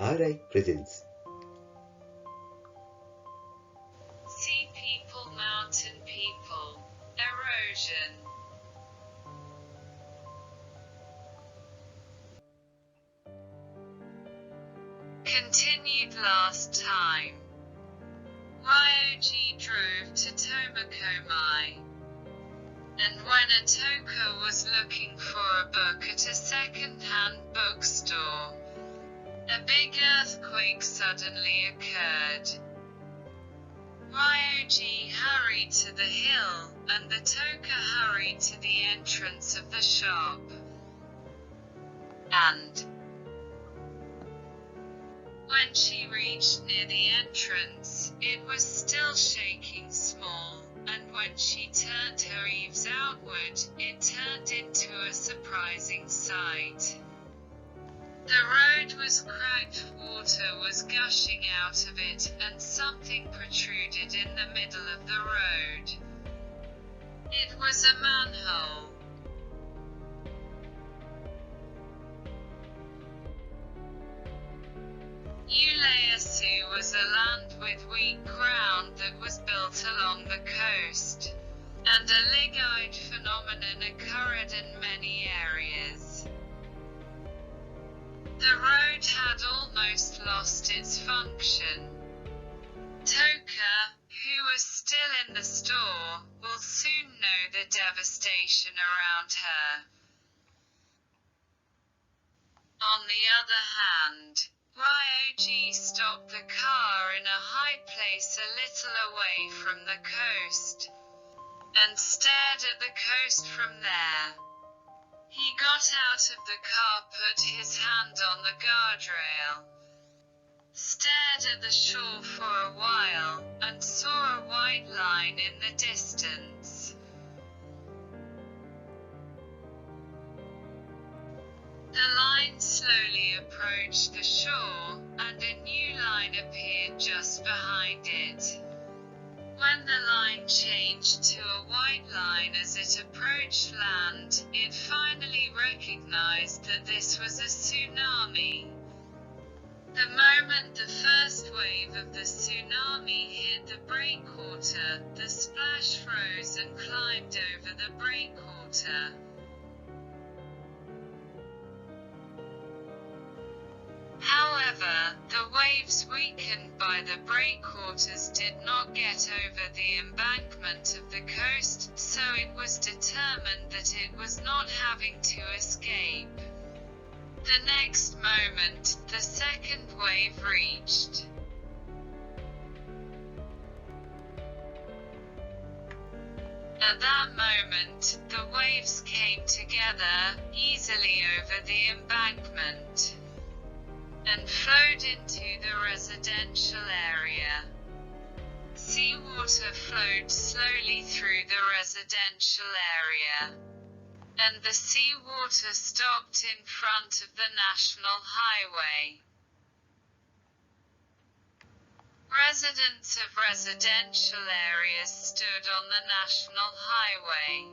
R.I. presents. Sea people, mountain people, erosion. Continued last time. Ryoji drove to Tomakomai. And when a Touka was looking for a book at a second-hand bookstore, a big earthquake suddenly occurred. Ryoji hurried to the hill, and the Touka hurried to the entrance of the shop. And when she reached near the entrance, it was still shaking small, and when she turned her eaves outward, it turned into a surprising sight. The road was cracked, water was gushing out of it, and something protruded in the middle of the road. It was a manhole. Ulayasu was a land with weak ground that was built along the coast, and a ligide phenomenon occurred in many areas. The road had almost lost its function. Touka, who was still in the store, will soon know the devastation around her. On the other hand, Ryoji stopped the car in a high place a little away from the coast, and stared at the coast from there. He got out of the car, put his hand on the guardrail, stared at the shore for a while, and saw a white line in the distance. The line slowly approached the shore, and a new line appeared just behind it. When the line changed to a white line as it approached land, it finally recognized that this was a tsunami. The moment the first wave of the tsunami hit the breakwater, the splash froze and climbed over the breakwater. However, the waves weakened by the breakwaters did not get over the embankment of the coast, so it was determined that it was not having to escape. The next moment, the second wave reached. At that moment, the waves came together, easily over the embankment, and flowed into the residential area. Seawater flowed slowly through the residential area, and the seawater stopped in front of the national highway. Residents of residential areas stood on the national highway,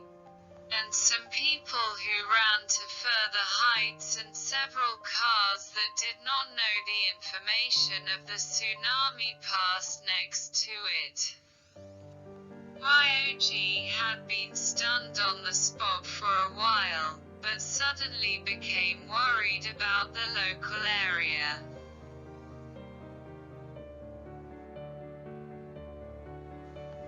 and some people who ran to further heights, and several cars that did not know the information of the tsunami passed next to it. Ryoji had been stunned on the spot for a while, but suddenly became worried about the local area.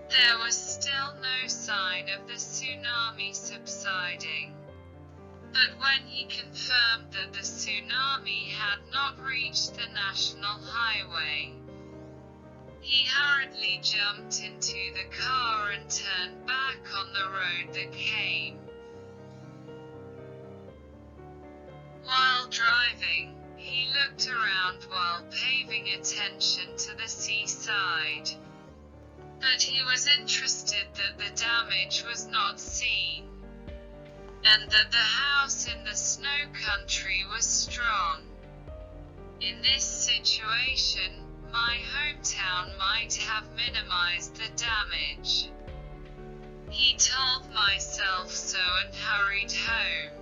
There was still no sign of the tsunami subsiding. But when he confirmed that the tsunami had not reached the national highway, he hurriedly jumped into the car and turned back on the road that came. While driving, he looked around while paying attention to the seaside. But he was interested that the damage was not seen, and that the house in the snow country was strong. In this situation, my hometown might have minimized the damage. He told myself so and hurried home.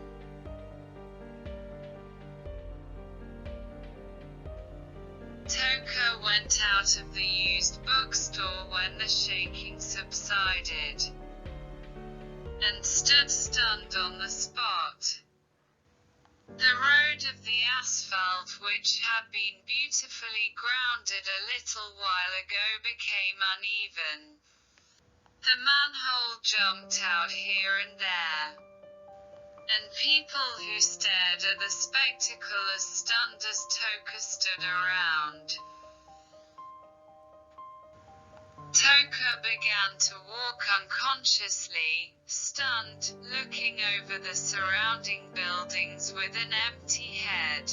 Touka went out of the used bookstore when the shaking subsided, and stood stunned on the spot. The road of the asphalt, which had been beautifully grounded a little while ago, became uneven. The manhole jumped out here and there, and people who stared at the spectacle as stunned as Touka stood around. Touka began to walk unconsciously, stunned, looking over the surrounding buildings with an empty head.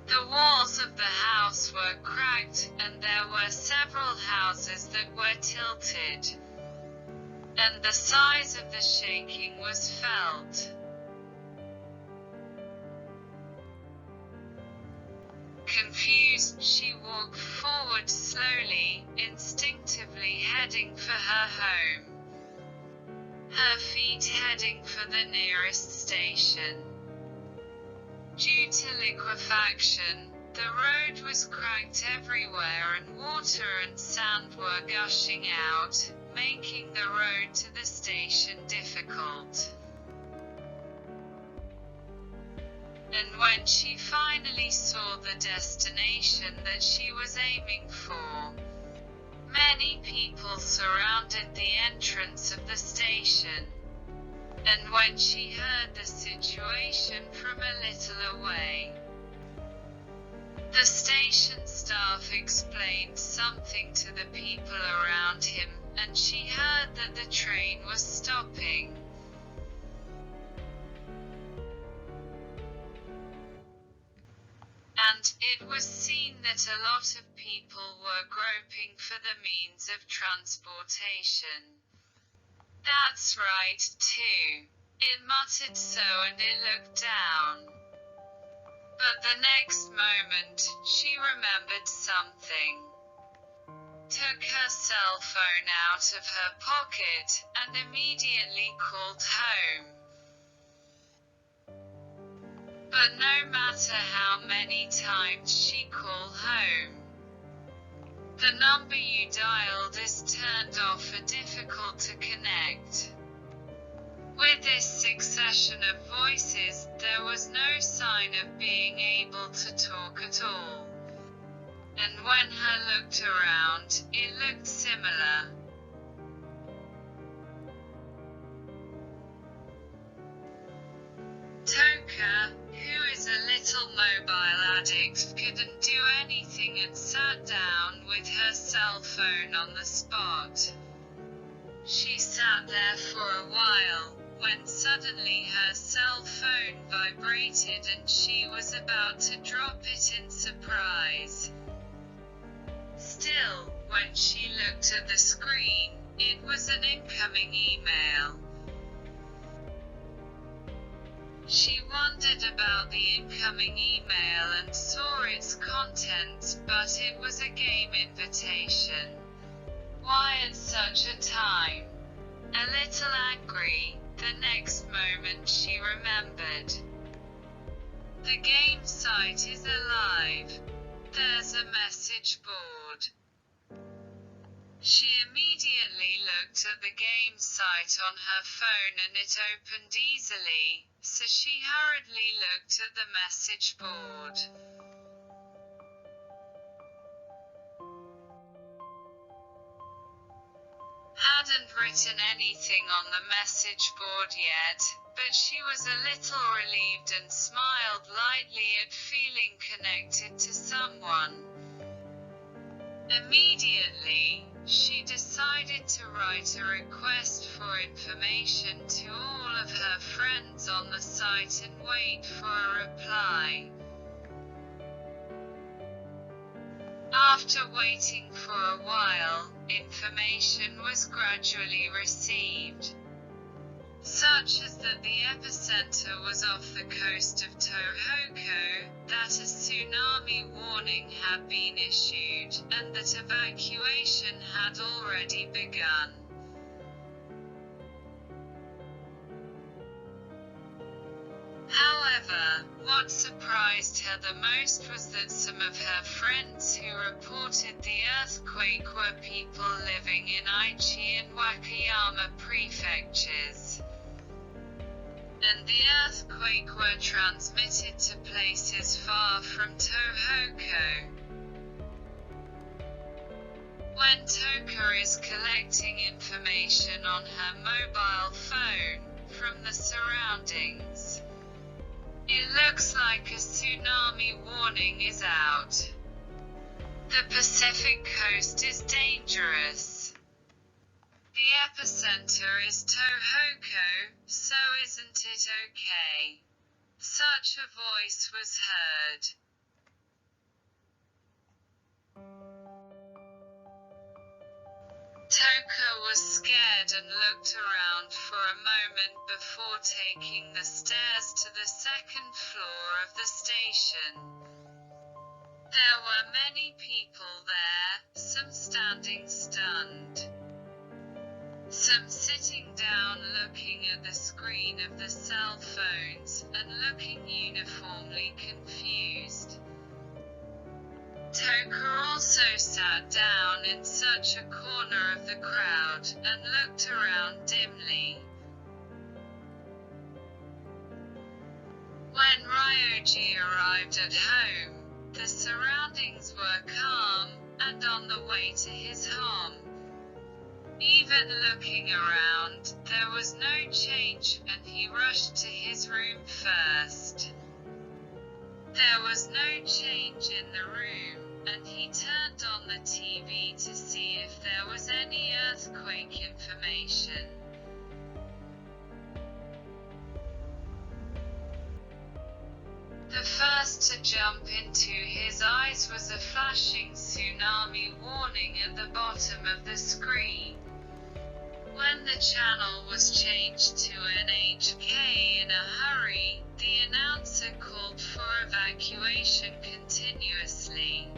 The walls of the house were cracked, and there were several houses that were tilted, and the size of the shaking was felt. Confused, she walked forward slowly, instinctively heading for her home, her feet heading for the nearest station. Due to liquefaction, the road was cracked everywhere and water and sand were gushing out, making the road to the station difficult. And when she finally saw the destination that she was aiming for, many people surrounded the entrance of the station. And when she heard the situation from a little away, the station staff explained something to the people around him, and she heard that the train was stopping. And it was seen that a lot of people were groping for the means of transportation. That's right, too. It muttered so, and it looked down. But the next moment, she remembered something. Took her cell phone out of her pocket, and immediately called home. But no matter how many times she called home, the number you dialed is turned off or difficult to connect. With this succession of voices, there was no sign of being able to talk at all. And when her looked around, it looked similar. Touka, who is a little mobile addict, couldn't do anything and sat down with her cell phone on the spot. She sat there for a while, when suddenly her cell phone vibrated and she was about to drop it in surprise. Still, when she looked at the screen, it was an incoming email. She wondered about the incoming email and saw its contents, but it was a game invitation. Why at such a time? A little angry, the next moment she remembered. The game site is alive. There's a message board. She immediately looked at the game site on her phone and it opened easily, so she hurriedly looked at the message board. Hadn't written anything on the message board yet, but she was a little relieved and smiled lightly at feeling connected to someone. Immediately, she decided to write a request for information to all of her friends on the site and wait for a reply. After waiting for a while, information was gradually received, such as that the epicenter was off the coast of Tohoku, that a tsunami warning had been issued, and that evacuation had already begun. However, what surprised her the most was that some of her friends who reported the earthquake were people living in Aichi and Wakayama prefectures. And the earthquake were transmitted to places far from Tohoku. When Touka is collecting information on her mobile phone from the surroundings, it looks like a tsunami warning is out. The Pacific coast is dangerous. The epicenter is Tohoku, so isn't it okay? Such a voice was heard. Touka was scared and looked around for a moment before taking the stairs to the second floor of the station. There were many people there, some standing stunned, some sitting down looking at the screen of the cell phones, and looking uniformly confused. Touka also sat down in such a corner of the crowd, and looked around dimly. When Ryoji arrived at home, the surroundings were calm, and on the way to his home. Even looking around, there was no change, and he rushed to his room first. There was no change in the room, and he turned on the TV to see if there was any earthquake information. The first to jump into his eyes was a flashing tsunami warning at the bottom of the screen. When the channel was changed to NHK in a hurry, the announcer called for evacuation continuously.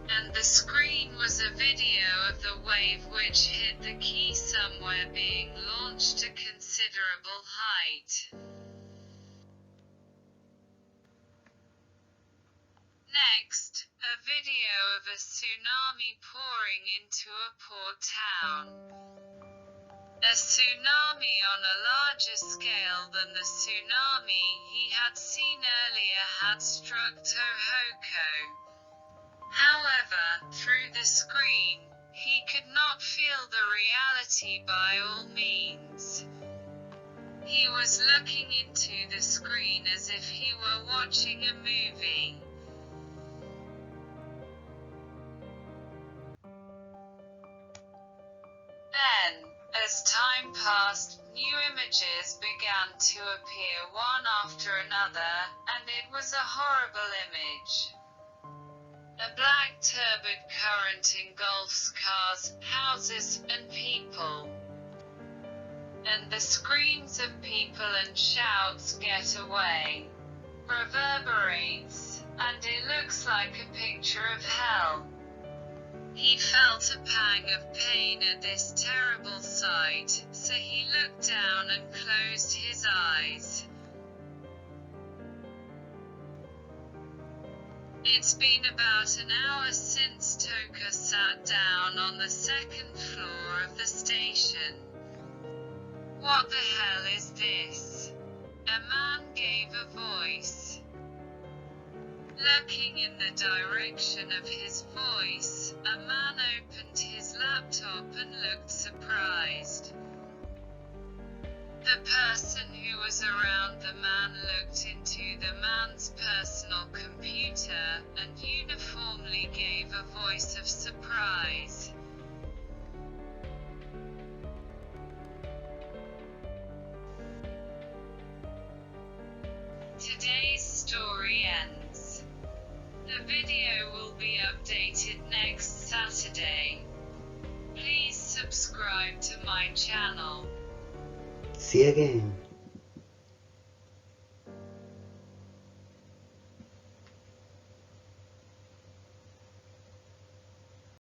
And the screen was a video of the wave which hit the quay somewhere being launched to considerable height. Next, a video of a tsunami pouring into a poor town. A tsunami on a larger scale than the tsunami he had seen earlier had struck Tohoku. However, through the screen, he could not feel the reality by all means. He was looking into the screen as if he were watching a movie. Then, as time passed, new images began to appear one after another, and it was a horrible image. A black turbid current engulfs cars, houses, and people. And the screams of people and shouts get away, reverberates, and it looks like a picture of hell. He felt a pang of pain at this terrible sight, so he looked down and closed his eyes. It's been about an hour since Touka sat down on the second floor of the station. What the hell is this? A man gave a voice. Looking in the direction of his voice, a man opened his laptop and looked surprised. The person who was around the man looked into the man's personal computer, and uniformly gave a voice of surprise. Today's story ends. The video will be updated next Saturday. Please subscribe to my channel. See you again.